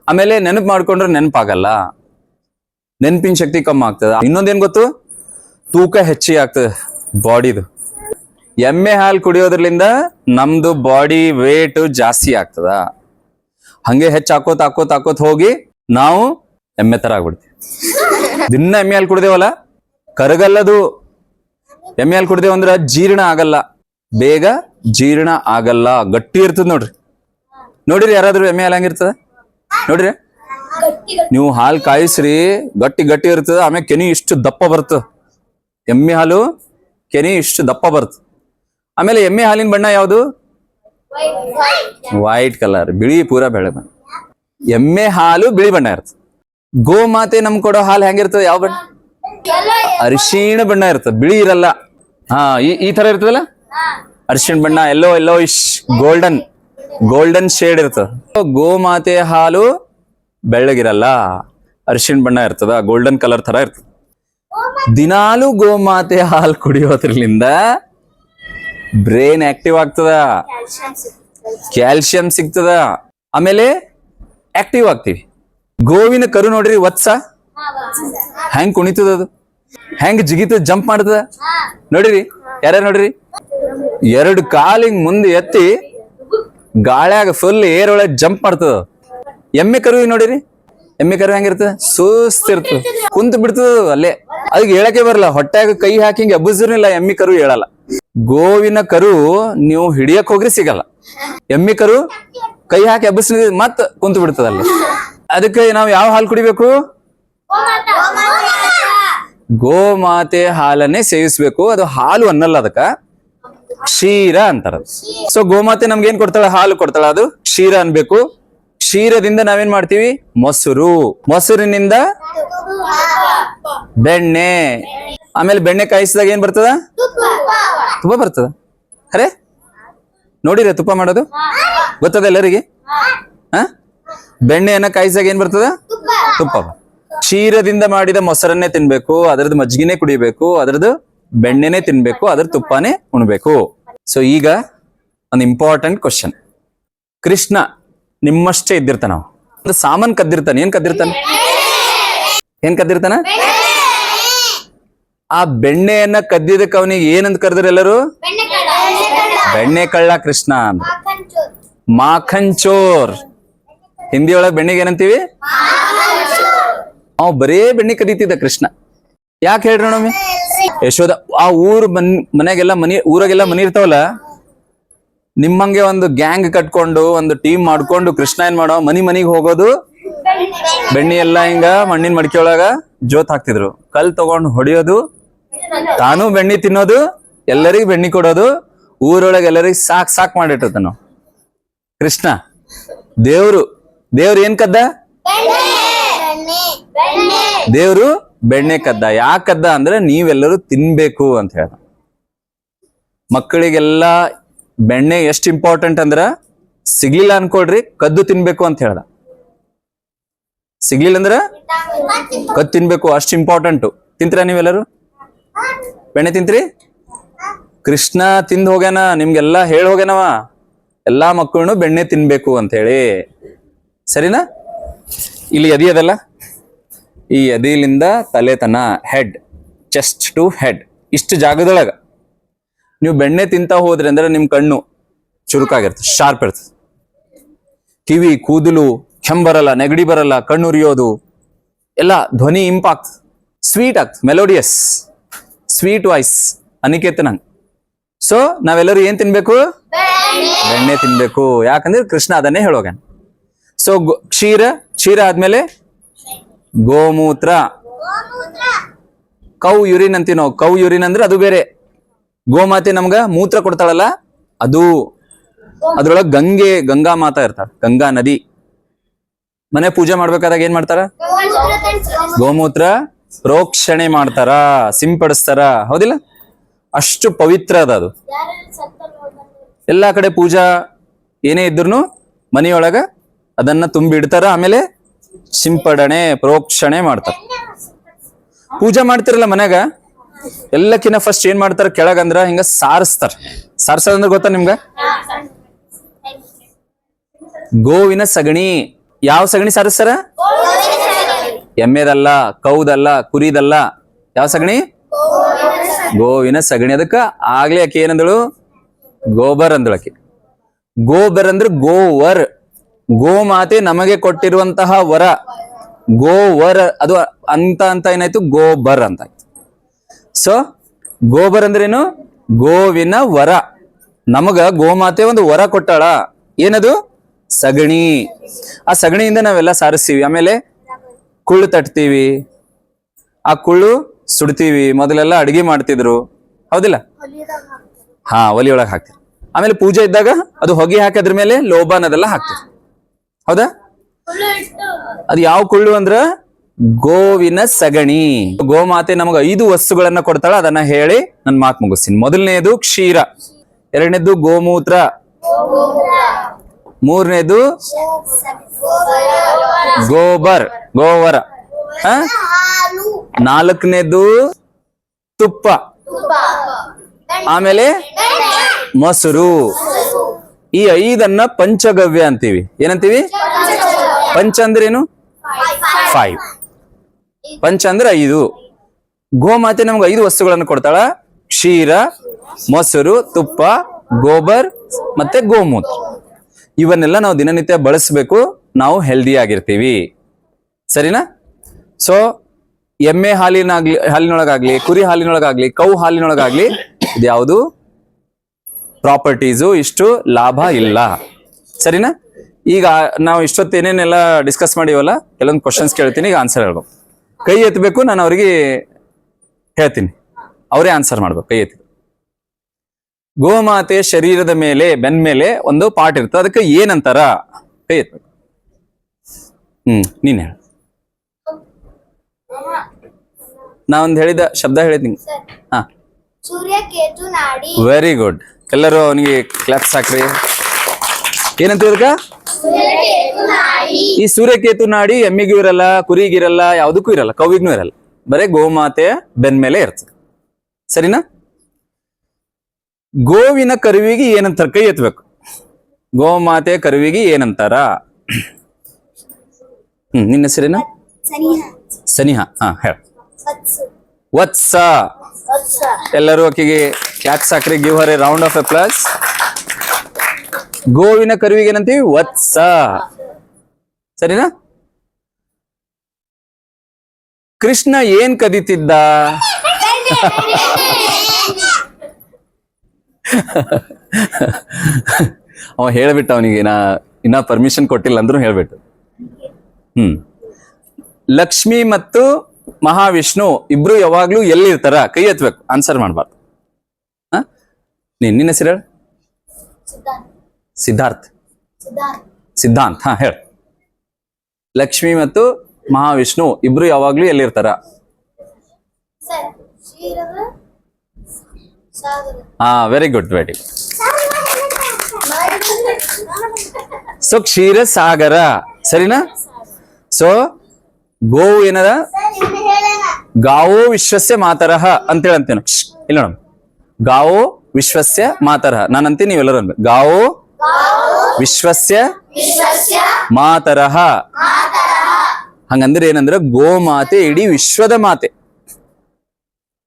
ಆಮೇಲೆ ನೆನಪು ಮಾಡ್ಕೊಂಡ್ರೆ ನೆನಪಾಗಲ್ಲ, ನೆನಪಿನ ಶಕ್ತಿ ಕಮ್ಮಿ ಆಗ್ತದ. ಇನ್ನೊಂದೇನ್ ಗೊತ್ತು, ತೂಕ ಹೆಚ್ಚಿಗೆ ಆಗ್ತದೆ ಬಾಡಿದು. ಎಮ್ಮೆ ಹಾಲು ಕುಡಿಯೋದ್ರಲಿಂದ ನಮ್ದು ಬಾಡಿ ವೇಟ್ ಜಾಸ್ತಿ ಆಗ್ತದ. ಹಂಗೆ ಹೆಚ್ಚು ಹಾಕೋತ್ ಹೋಗಿ ನಾವು ಎಮ್ಮೆ ತರ ಆಗ್ಬಿಡ್ತೀವಿ. ದಿನ ಎಮ್ಮೆ ಹಾಲು ಕುಡ್ದೇವಲ್ಲ, ಕರಗಲ್ಲದು. ಎಮ್ಮೆ ಹಾಲು ಕುಡ್ದೇವಂದ್ರ ಜೀರ್ಣ ಆಗಲ್ಲ, ಬೇಗ ಜೀರ್ಣ ಆಗಲ್ಲ, ಗಟ್ಟಿ ಇರ್ತದ. ನೋಡ್ರಿ ಯಾರಾದ್ರೂ ಎಮ್ಮೆ ಹಾಲು ಹಂಗಿರ್ತದ ನೋಡ್ರಿ. ನೀವು ಹಾಲು ಕಾಯಿಸ್ರಿ, ಗಟ್ಟಿ ಇರ್ತದ. ಆಮೇಲೆ ಕೆನಿ ಇಷ್ಟು ದಪ್ಪ ಬರ್ತದ. ಎಮ್ಮೆ ಹಾಲು ಕೆನಿ ಇಷ್ಟು ದಪ್ಪ ಬರ್ತದ. ಆಮೇಲೆ ಎಮ್ಮೆ ಹಾಲಿನ ಬಣ್ಣ ಯಾವುದು? ವೈಟ್ ಕಲರ್, ಬಿಳಿ, ಪೂರಾ ಬೆಳೆ ಬಣ್ಣ. ಎಮ್ಮೆ ಹಾಲು ಬಿಳಿ ಬಣ್ಣ ಇರ್ತದೆ. ಗೋಮಾತೆ ನಮ್ಗೆ ಕೊಡೋ ಹಾಲು ಹೆಂಗಿರ್ತದೆ? ಯಾವ ಬಣ್ಣ? ಅರಿಶಿಣ ಬಣ್ಣ ಇರ್ತದೆ, ಬಿಳಿ ಇರಲ್ಲ. ಹಾ, ಈ ತರ ಇರ್ತದಲ್ಲ ಅರಿಶಿಣ ಬಣ್ಣ, ಎಲ್ಲೋ ಇಶ್ ಗೋಲ್ಡನ್ ಶೇಡ್ ಇರ್ತದ. ಗೋಮಾತೆಯ ಹಾಲು ಬೆಳ್ಳಗಿರಲ್ಲ, ಅರಿಶಿಣ ಬಣ್ಣ ಇರ್ತದ, ಗೋಲ್ಡನ್ ಕಲರ್ ತರ ಇರ್ತದ. ದಿನಾಲು ಗೋಮಾತೆಯ ಹಾಲು ಕುಡಿಯೋದ್ರಲಿಂದ ಬ್ರೈನ್ ಆಕ್ಟಿವ್ ಆಗ್ತದ, ಕ್ಯಾಲ್ಸಿಯಂ ಸಿಗ್ತದ, ಆಮೇಲೆ ಆಕ್ಟಿವ್ ಆಗ್ತೀವಿ. ಗೋವಿನ ಕರು ನೋಡ್ರಿ, ವತ್ಸ ಹೆಂಗ್ ಕುಣಿತದ, ಅದು ಹೆಂಗ್ ಜಿಗಿತದ, ಜಂಪ್ ಮಾಡ್ತದ ನೋಡಿರಿ. ಯಾರ್ಯಾರು ನೋಡ್ರಿ, 2 ಕಾಲಿಂಗ್ ಮುಂದೆ ಎತ್ತಿ ಗಾಳ್ಯಾಗ ಫುಲ್ ಏರ್ ಒಳಗೆ ಜಂಪ್ ಮಾಡ್ತದ. ಎಮ್ಮೆ ಕರು ನೋಡಿರಿ, ಎಮ್ಮೆ ಕರು ಹೆಂಗಿರ್ತದ, ಸುಸ್ತಿರ್ತದ, ಕುಂತ ಬಿಡ್ತದ ಅಲ್ಲೇ, ಅದಕ್ಕೆ ಹೇಳಕ್ಕೆ ಬರಲ್ಲ. ಹೊಟ್ಯಾಗ ಕೈ ಹಾಕಿ ಹಿಂಗೆ ಎಬ್ಬಸ್ರಿಲ್ಲ, ಎಮ್ಮಿ ಕರು ಹೇಳಲ್ಲ. ಗೋವಿನ ಕರು ನೀವು ಹಿಡಿಯಕ್ ಹೋಗ್ರಿ ಸಿಗಲ್ಲ, ಎಮ್ಮಿ ಕರು ಕೈ ಹಾಕಿ ಎಬ್ಬಸ್ ಮತ್ ಕುಂತ ಬಿಡ್ತದಲ್ಲಿ. ಅದಕ್ಕೆ ನಾವು ಯಾವ ಹಾಲು ಕುಡಿಬೇಕು, ಗೋಮಾತೆ ಹಾಲನ್ನೇ ಸೇವಿಸ್ಬೇಕು. ಅದು ಹಾಲು ಅನ್ನಲ್ಲ, ಅದಕ್ಕ ಕ್ಷೀರ ಅಂತಾರ. ಸೊ ಗೋಮಾತೆ ನಮ್ಗೆ ಏನ್ ಕೊಡ್ತಾಳ, ಹಾಲು ಕೊಡ್ತಾಳ, ಅದು ಕ್ಷೀರ ಅನ್ಬೇಕು. ಕ್ಷೀರದಿಂದ ನಾವೇನ್ ಮಾಡ್ತೀವಿ, ಮೊಸರಿನಿಂದ ಬೆಣ್ಣೆ, ಆಮೇಲೆ ಬೆಣ್ಣೆ ಕಾಯಿಸಿದಾಗ ಏನ್ ಬರ್ತದ, ತುಪ್ಪ ಬರ್ತದ. ಅರೆ ನೋಡಿರ ತುಪ್ಪ ಮಾಡೋದು ಗೊತ್ತದ ಎಲ್ಲರಿಗೆ? ಬೆಣ್ಣೆಯನ್ನ ಕಾಯಿಸಿದಾಗ ಏನ್ ಬರ್ತದ, ತುಪ್ಪ. ಕ್ಷೀರದಿಂದ ಮಾಡಿದ ಮೊಸರನ್ನೇ ತಿನ್ಬೇಕು, ಅದರದ್ದು ಮಜ್ಜಿಗೆನೆ ಕುಡಿಬೇಕು, ಅದರದ್ದು ಬೆಣ್ಣೆನೆ ತಿನ್ಬೇಕು, ಅದ್ರ ತುಪ್ಪನೇ ಉಣ್ಬೇಕು. ಸೊ ಈಗ ಒಂದು ಇಂಪಾರ್ಟೆಂಟ್ ಕ್ವಶನ್. ಕೃಷ್ಣ ನಿಮ್ಮಷ್ಟೇ ಇದ್ದಿರ್ತಾನ, ಒಂದು ಸಾಮಾನ್ ಕದ್ದಿರ್ತಾನೆ. ಏನ್ ಕದ್ದಿರ್ತಾನ? ಆ ಬೆಣ್ಣೆಯನ್ನ ಕದ್ದಿದ್ದಕ್ಕೆ ಅವನಿಗೆ ಏನಂತ ಕರೆದ್ರು ಎಲ್ಲರೂ? ಬೆಣ್ಣೆ ಕಳ್ಳ ಕೃಷ್ಣ ಅಂದ್ರೆ. ಮಾಖನ್ ಚೋರ್, ಹಿಂದಿ ಒಳಗೆ ಬೆಣ್ಣೆಗೆ ಏನಂತೀವಿ? ಅವ್ ಬರೇ ಬೆಣ್ಣೆ ಕದೀತಿದ್ದ ಕೃಷ್ಣ. ಯಾಕೆ ಹೇಳ್ರಿ ನೋಡಮ್ಮಿ? ಯಶೋದ ಆ ಊರಾಗೆಲ್ಲ ಮನಿ ಇರ್ತಾವಲ್ಲ, ನಿಮ್ಮಂಗೆ ಒಂದು ಗ್ಯಾಂಗ್ ಕಟ್ಕೊಂಡು ಒಂದು ಟೀಮ್ ಮಾಡ್ಕೊಂಡು ಕೃಷ್ಣ ಏನ್ ಮಾಡೋ, ಮನಿಗೆ ಹೋಗೋದು, ಬೆಣ್ಣೆ ಎಲ್ಲ ಹಿಂಗ ಮಣ್ಣಿನ ಮಡಿಕೆ ಒಳಗ ಜೋತ್ ಹಾಕ್ತಿದ್ರು, ಕಲ್ ತಗೊಂಡು ಹೊಡಿಯೋದು, ತಾನು ಬೆಣ್ಣೆ ತಿನ್ನೋದು, ಎಲ್ಲರಿಗೂ ಬೆಣ್ಣೆ ಕೊಡೋದು, ಊರೊಳಗೆ ಎಲ್ಲರಿಗೂ ಸಾಕ್ ಮಾಡಿಟ್ಟಿರ್ತ ನಾವು. ಕೃಷ್ಣ ದೇವ್ರು ಏನ್ ಕದ್ದ? ದೇವ್ರು ಬೆಣ್ಣೆ ಕದ್ದ. ಯಾಕೆ ಕದ್ದ ಅಂದ್ರೆ ನೀವೆಲ್ಲರೂ ತಿನ್ಬೇಕು ಅಂತ ಹೇಳ್ದ. ಮಕ್ಕಳಿಗೆಲ್ಲ ಬೆಣ್ಣೆ ಎಷ್ಟು ಇಂಪಾರ್ಟೆಂಟ್ ಅಂದ್ರ, ಸಿಗ್ಲಿಲ್ಲ ಅನ್ಕೊಳ್ರಿ, ಕದ್ದು ತಿನ್ಬೇಕು ಅಂತ ಹೇಳ್ದ. ಸಿಗ್ಲಿಲ್ಲ ಅಂದ್ರ ಕದ್ದು ತಿನ್ಬೇಕು, ಅಷ್ಟು ಇಂಪಾರ್ಟೆಂಟು. ತಿಂತೀರಾ ನೀವೆಲ್ಲರೂ ಬೆಣ್ಣೆ? ತಿಂತ್ರಿ? ಕೃಷ್ಣ ತಿಂದು ಹೋಗ್ಯಾನ, ನಿಮ್ಗೆಲ್ಲಾ ಹೇಳಿ ಹೋಗ್ಯಾನವ, ಎಲ್ಲಾ ಮಕ್ಕಳನ್ನು ಬೆಣ್ಣೆ ತಿನ್ಬೇಕು ಅಂತ ಹೇಳಿ. ಸರಿನಾ? ಇಲ್ಲಿ ಎದಿ ಅದಲ್ಲ, ಈ ಎದಿಲಿಂದ ತಲೆತನ, ಹೆಡ್, ಚೆಸ್ಟ್ ಟು ಹೆಡ್, ಇಷ್ಟು ಜಾಗದೊಳಗ ನೀವು ಬೆಣ್ಣೆ ತಿಂತ ಹೋದ್ರಿ ಅಂದ್ರೆ ನಿಮ್ ಕಣ್ಣು ಚುರುಕಾಗಿರ್ತದೆ, ಶಾರ್ಪ್ ಇರ್ತದೆ. ಕಿವಿ, ಕೂದಲು ಕೆಂಬರಲ್ಲ, ನೆಗಡಿ ಬರಲ್ಲ, ಕಣ್ಣು ಉರಿಯೋದು ಎಲ್ಲ, ಧ್ವನಿ ಇಂಪಾಕ್ಟ್, ಸ್ವೀಟ್ ಆಗ್ತದೆ, ಮೆಲೋಡಿಯಸ್, ಸ್ವೀಟ್ ವಾಯ್ಸ್, ಅನಿಕೇತನಂಗ್. ಸೊ ನಾವೆಲ್ಲರೂ ಏನ್ ತಿನ್ಬೇಕು? ಬೆಣ್ಣೆ ತಿನ್ಬೇಕು. ಯಾಕಂದ್ರೆ ಕೃಷ್ಣ ಅದನ್ನೇ ಹೇಳೋಗ. ಸೊ ಕ್ಷೀರ ಆದ್ಮೇಲೆ ಗೋಮೂತ್ರ, ಕೌ ಯುರಿನ್ ಅಂತೀವಿ ನಾವು. ಕೌ ಯುರಿನ್ ಅಂದ್ರೆ ಅದು ಬೇರೆ. ಗೋಮಾತೆ ನಮ್ಗ ಮೂತ್ರ ಕೊಡ್ತಾಳಲ್ಲ ಅದು. ಅದ್ರೊಳಗ ಗಂಗಾ ಮಾತಾ ಇರ್ತಾಳ, ಗಂಗಾ ನದಿ. ಮನೆ ಪೂಜೆ ಮಾಡ್ಬೇಕಾದಾಗ ಏನ್ ಮಾಡ್ತಾರ? ಗೋಮೂತ್ರ ಪ್ರೋಕ್ಷಣೆ ಮಾಡ್ತಾರ, ಸಿಂಪಡಿಸ್ತಾರ, ಹೌದಿಲ್ಲ? ಅಷ್ಟು ಪವಿತ್ರ ಅದು. ಎಲ್ಲಾ ಕಡೆ ಪೂಜಾ ಏನೇ ಇದ್ರು ಮನೆಯೊಳಗ ಅದನ್ನ ತುಂಬಿಡ್ತಾರ, ಆಮೇಲೆ ಸಿಂಪಡಣೆ ಪ್ರೋಕ್ಷಣೆ ಮಾಡ್ತಾರ. ಪೂಜೆ ಮಾಡ್ತಿರಲ್ಲ ಮನ್ಯಾಗ, ಎಲ್ಲಕ್ಕಿನ್ನ ಫಸ್ಟ್ ಏನ್ ಮಾಡ್ತಾರ ಕೆಳಗಂದ್ರ ಹಿಂಗ ಸಾರಿಸ್ತಾರ. ಸಾರ್ಸೋದಂದ್ರೆ ಗೊತ್ತಾ ನಿಮ್ಗ? ಗೋವಿನ ಸಗಣಿ. ಯಾವ ಸಗಣಿ ಸಾರಿಸ್ತಾರ? ಎಮ್ಮೆದಲ್ಲ, ಕೌದಲ್ಲ, ಕುರಿದಲ್ಲ. ಯಾವ ಸಗಣಿ? ಗೋವಿನ ಸಗಣಿ. ಅದಕ್ಕ ಆಗ್ಲೇ ಆಕೆ ಏನಂದಳು? ಗೋಬರ್ ಅಂದಳಕ್ಕೆ. ಗೋಬರ್ ಅಂದ್ರೆ ಗೋವರ್, ಗೋಮಾತೆ ನಮಗೆ ಕೊಟ್ಟಿರುವಂತಹ ವರ. ಗೋವರ್ ಅದು ಅಂತ ಏನಾಯ್ತು? ಗೋಬರ್ ಅಂತ ಆಯ್ತು. ಸೊ ಗೋಬರ್ ಅಂದ್ರೇನು? ಗೋವಿನ ವರ. ನಮಗ ಗೋಮಾತೆ ಒಂದು ವರ ಕೊಟ್ಟಾಳ. ಏನದು? ಸಗಣಿ. ಆ ಸಗಣಿಯಿಂದ ನಾವೆಲ್ಲ ಸಾರಿಸ್ತೀವಿ. ಆಮೇಲೆ ಕುಳ್ಳು ತಟ್ತೀವಿ, ಆ ಕುಳ್ಳು ಸುಡ್ತೀವಿ. ಮೊದಲೆಲ್ಲ ಅಡಿಗೆ ಮಾಡ್ತಿದ್ರು, ಹೌದಿಲ್ಲ? ಹಾ, ಒಲಿಯೊಳಗೆ ಹಾಕ್ತಿವಿ. ಆಮೇಲೆ ಪೂಜೆ ಇದ್ದಾಗ ಅದು ಹೊಗೆ ಹಾಕದ್ರ ಮೇಲೆ ಲೋಬಾನ್ ಅದೆಲ್ಲ ಹಾಕ್ತಿವಿ, ಹೌದಾ? ಅದು ಯಾವ ಕುಳ್ಳು ಅಂದ್ರ ಗೋವಿನ ಸಗಣಿ. ಗೋಮಾತೆ ನಮಗೆ 5 ವಸ್ತುಗಳನ್ನ ಕೊಡ್ತಾಳ, ಅದನ್ನ ಹೇಳಿ ನನ್ನ ಮಾತು ಮುಗಿಸ್ತೀನಿ. ಮೊದಲನೇದು ಕ್ಷೀರ, ಎರಡನೇದು ಗೋಮೂತ್ರ, ಮೂರನೇದು ಗೋವರ, ನಾಲ್ಕನೇದು ತುಪ್ಪ, ಆಮೇಲೆ ಮೊಸರು. ಈ 5 ಪಂಚಗವ್ಯ ಅಂತೀವಿ. ಏನಂತೀವಿ? ಪಂಚ ಅಂದ್ರೇನು? 5. ಪಂಚ ಅಂದ್ರೆ 5. ಗೋಮಾತೆ ನಮ್ಗೆ 5 ವಸ್ತುಗಳನ್ನು ಕೊಡ್ತಾಳ: ಕ್ಷೀರ, ಮೊಸರು, ತುಪ್ಪ, ಗೋಬರ್ ಮತ್ತೆ ಗೋಮೂತ್ರ. ಇವನ್ನೆಲ್ಲ ನಾವು ದಿನನಿತ್ಯ ಬಳಸಬೇಕು, ನಾವು ಹೆಲ್ದಿ ಆಗಿರ್ತೀವಿ. ಸರಿನಾ? ಸೊ ಎಮ್ಮೆ ಹಾಲಿನೊಳಗಾಗ್ಲಿ, ಕುರಿ ಹಾಲಿನೊಳಗಾಗ್ಲಿ, ಕೌ ಹಾಲಿನೊಳಗಾಗ್ಲಿ ಇದ್ಯಾವುದು ಪ್ರಾಪರ್ಟೀಸು ಇಷ್ಟು ಲಾಭ ಇಲ್ಲ. ಸರಿನಾ? ಈಗ ನಾವು ಇಷ್ಟೊತ್ತು ಏನೇನೆಲ್ಲ ಡಿಸ್ಕಸ್ ಮಾಡಿವಲ್ಲ, ಕೆಲವೊಂದು ಕ್ವಶನ್ಸ್ ಕೇಳ್ತೀನಿ, ಈಗ ಆನ್ಸರ್ ಹೇಳ್ಬೇಕು. ಕೈ ಎತ್ತಬೇಕು, ನಾನು ಅವ್ರಿಗೆ ಹೇಳ್ತೀನಿ, ಅವರೇ ಆನ್ಸರ್ ಮಾಡ್ಬೇಕು. ಕೈ ಎತ್ತಿ. ಗೋಮಾತೆ ಶರೀರದ ಮೇಲೆ, ಬೆನ್ ಮೇಲೆ ಒಂದು ಪಾರ್ಟ್ ಇರ್ತದೆ, ಅದಕ್ಕೆ ಏನಂತಾರ? ಕೈ ಎತ್ತಬೇಕು. ನೀನ್ ಹೇಳ. ನಾ ಒಂದು ಹೇಳಿದ ಶಬ್ದ ಹೇಳಿದ್ದೀನಿ. ಹಾ, ಸೂರ್ಯಕೇತು ನಾಡಿ. Very good. ಎಲ್ಲರೂ ಅವನಿಗೆ ಕ್ಲಾಪ್ಸ್ ಹಾಕ್ರಿ. ಏನಂತ ಇದಕ್ಕ? ಈ ಸೂರ್ಯಕೇತು ನಾಡಿ ಎಮ್ಮಿಗೂ ಇರಲ್ಲ, ಕುರಿಗಿರಲ್ಲ, ಯಾವುದಕ್ಕೂ ಇರಲ್ಲ, ಕವಿಗೂ ಇರಲ್ಲ, ಬರೇ ಗೋಮಾತೆಯ ಬೆನ್ ಮೇಲೆ ಇರ್ತದೆ. ಸರಿನಾ? ಗೋವಿನ ಕರುವಿಗೆ ಏನಂತಾರ? ಕೈ ಎತ್ತಬೇಕು. ಗೋಮಾತೆ ಕರುವಿಗೆ ಏನಂತಾರ? ನಿನ್ನ ಹೆಸರೇನ? ಸನಿಹಾ. ಹಾ, ಹೇಳ. ವತ್ಸ. ಎಲ್ಲರೂ ಆಕೆಗೆ ಕ್ಲಾಪ್ಸ್ ಹಾಕ್ರಿ. Give her A round of applause. ಗೋವಿನ ಕರುವಿಗೆ ಏನಂತೀವಿ? ವತ್ಸ. ಸರಿನಾ? ಕೃಷ್ಣ ಏನ್ ಕದೀತಿದ್ದ? ಅವ ಹೇಳ್ಬಿಟ್ಟ, ಅವನಿಗೆ ಇನ್ನ ಪರ್ಮಿಷನ್ ಕೊಟ್ಟಿಲ್ಲ ಅಂದ್ರೂ ಹೇಳ್ಬಿಟ್ಟು. ಲಕ್ಷ್ಮಿ ಮತ್ತು ಮಹಾವಿಷ್ಣು ಇಬ್ರು ಯಾವಾಗ್ಲೂ ಎಲ್ಲಿರ್ತಾರ? ಕೈ ಎತ್ತಬೇಕು, ಆನ್ಸರ್ ಮಾಡ್ಬಾರ್ದು. ನಿನ್ನ ಹೆಸರು ಹೇಳ. ಸಿದ್ಧಾಂತ್. ಹಾ, ಹೇಳ. ಲಕ್ಷ್ಮಿ ಮತ್ತು ಮಹಾವಿಷ್ಣು ಇಬ್ರು ಯಾವಾಗ್ಲೂ ಎಲ್ಲಿರ್ತಾರ? ಹಾ, very good, very good. So ಕ್ಷೀರ ಸಾಗರ. ಸರಿನಾ? ಸೊ ಗೋವು ಏನದ? ಗಾವೋ ವಿಶ್ವಸ್ಯ ಮಾತರಃ ಅಂತೇಳಿ ಅಂತೇನು. ಇಲ್ಲ ನೋಡ, ಗಾವೋ ವಿಶ್ವಸ್ಯ ಮಾತರಃ. ನಾನಂತೀನಿ, ನೀವೆಲ್ಲರೂ ಅನ್ಬೇಕು. ಗಾವೋ ವಿಶ್ವಸ್ಯ ಮಾತರಃ. ಹಂಗಂದ್ರೆ ಏನಂದ್ರೆ ಗೋಮಾತೆ ಇಡೀ ವಿಶ್ವದ ಮಾತೆ,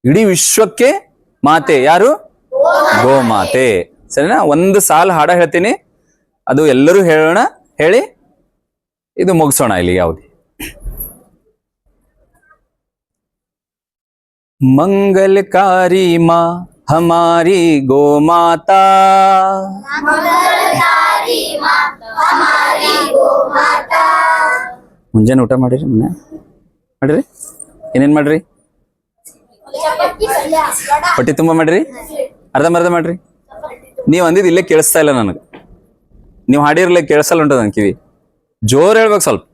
ಇಡೀ ವಿಶ್ವಕ್ಕೆ ಮಾತೆ ಯಾರು? ಗೋಮಾತೆ. ಸರಿನಾ? ಒಂದು ಸಾಲು ಹಾಡ ಹೇಳ್ತೀನಿ, ಅದು ಎಲ್ಲರೂ ಹೇಳೋಣ, ಹೇಳಿ ಇದು ಮುಗಿಸೋಣ ಇಲ್ಲಿ. ಯಾವ್ದು? मंगलकारी माँ हमारी गो माता, ಮುಂಜಾನೆ ಊಟ ಮಾಡಿರಿ? ಮಾಡ್ರಿ? ಏನೇನ್ ಮಾಡ್ರಿ? ಹೊಟ್ಟೆ ತುಂಬಾ ಮಾಡ್ರಿ? ಅರ್ಧಂಬರ್ಧ ಮಾಡ್ರಿ? ನೀವ್ ಅಂದಿದ್ ಇಲ್ಲೇ ಕೇಳಿಸ್ತಾ ಇಲ್ಲ ನನಗೆ. ನೀವು ಹಾಡಿರ್ಲಿಕ್ಕೆ ಕೇಳಿಸಲ್ಲ ಉಂಟು ನನ್ ಕಿವಿ. ಜೋರ್ ಹೇಳ್ಬೇಕು ಸ್ವಲ್ಪ.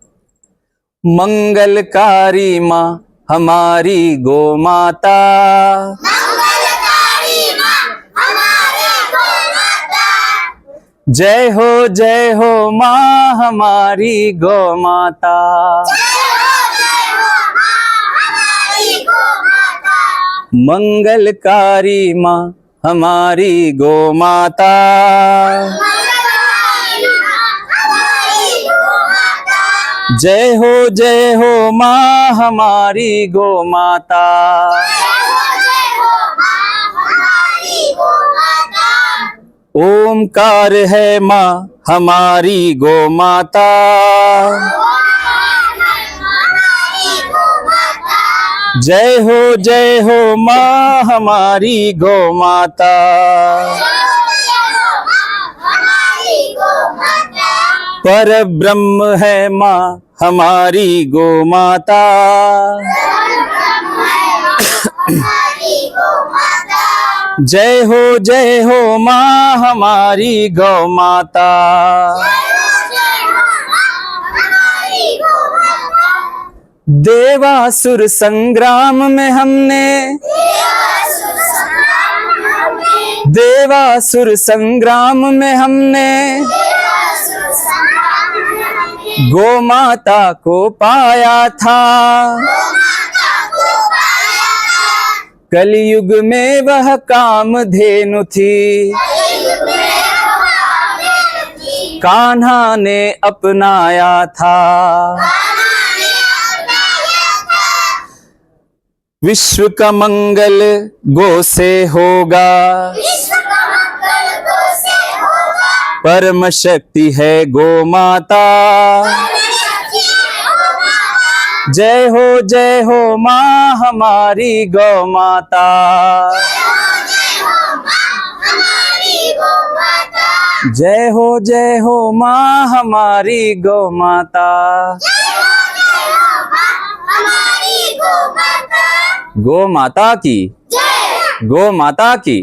ಮಂಗಲಕಾರಿ ಮಾ हमारी गो माता, जय हो माँ हमारी गो माता, मंगलकारी माँ हमारी गो माता, जय हो माँ हमारी गो माता, ओमकार है माँ हमारी गो माता, जय हो माँ हमारी गो माता, पर ब्रह्म है माँ हमारी गो माता, जय हो माँ हमारी गौ माता, देवासुर संग्राम में हमने, देवासुर संग्राम में हमने गौ माता को पाया था। कलयुग में वह कामधेनु थी, कान्हा ने अपनाया था। विश्व का मंगल गो से होगा, परम शक्ति है गो माता। जय हो माँ हमारी गौ माता। जय हो माँ हमारी गौ माता। गो माता की, गो माता की।